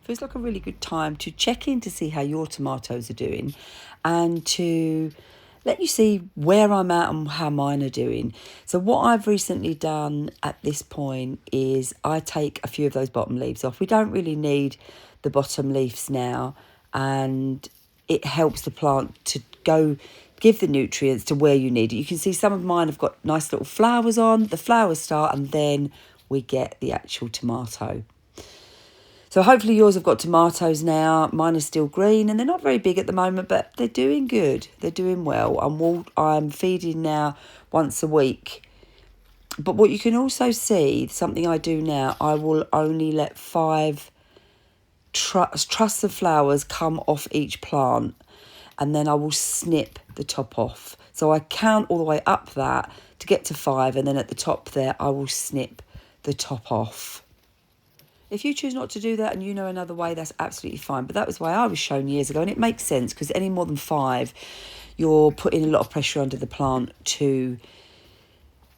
feels like a really good time to check in to see how your tomatoes are doing and to let you see where I'm at and how mine are doing. So what I've recently done at this point is I take a few of those bottom leaves off. We don't really need the bottom leaves now, and it helps the plant to go give the nutrients to where you need it. You can see some of mine have got nice little flowers on. The flowers start and then we get the actual tomato. So hopefully yours have got tomatoes now. Mine are still green and they're not very big at the moment, but they're doing good. They're doing well. I'm feeding now once a week. But what you can also see, something I do now, I will only let 5 trusses of flowers come off each plant, and then I will snip the top off. So I count all the way up that to get to 5, and then at the top there I will snip the top off. If you choose not to do that and you know another way, that's absolutely fine. But that was the way I was shown years ago, and it makes sense because any more than 5, you're putting a lot of pressure under the plant to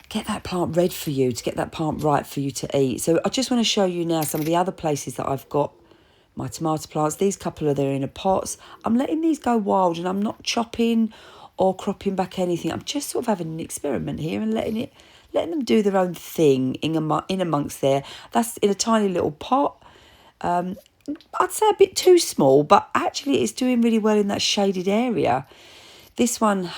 get that plant ready for you, to get that plant right for you to eat. So I just want to show you now some of the other places that I've got my tomato plants. These couple are there in a pots. I'm letting these go wild and I'm not chopping or cropping back anything. I'm just sort of having an experiment here and letting them do their own thing in amongst there. That's in a tiny little pot. I'd say a bit too small, but actually it's doing really well in that shaded area. This one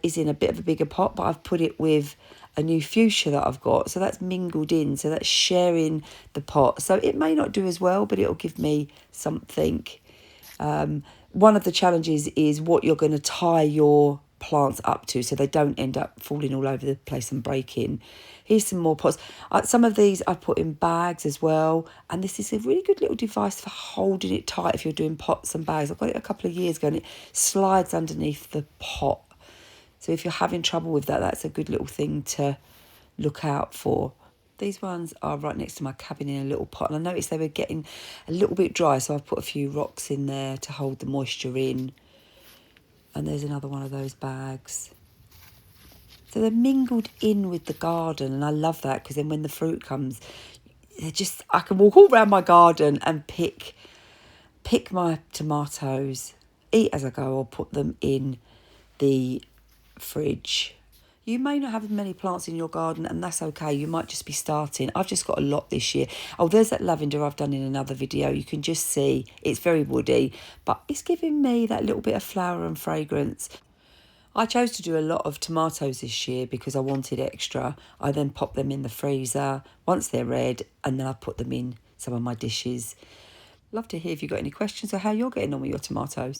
is in a bit of a bigger pot, but I've put it with a new fuchsia that I've got. So that's mingled in, so that's sharing the pot. So it may not do as well, but it'll give me something. One of the challenges is what you're going to tie your plants up to so they don't end up falling all over the place and breaking. Here's some more pots. Some of these I put in bags as well, and this is a really good little device for holding it tight if you're doing pots and bags. I got it a couple of years ago and it slides underneath the pot. So if you're having trouble with that, that's a good little thing to look out for. These ones are right next to my cabin in a little pot, and I noticed they were getting a little bit dry, so I've put a few rocks in there to hold the moisture in. And there's another one of those bags. So they're mingled in with the garden, and I love that because then when the fruit comes, I can walk all around my garden and pick my tomatoes, eat as I go, or put them in the fridge. You may not have many plants in your garden, and that's okay. You might just be starting. I've just got a lot this year. Oh, there's that lavender I've done in another video. You can just see it's very woody, but it's giving me that little bit of flower and fragrance. I chose to do a lot of tomatoes this year because I wanted extra. I then pop them in the freezer once they're red, and then I put them in some of my dishes. Love to hear if you've got any questions or how you're getting on with your tomatoes.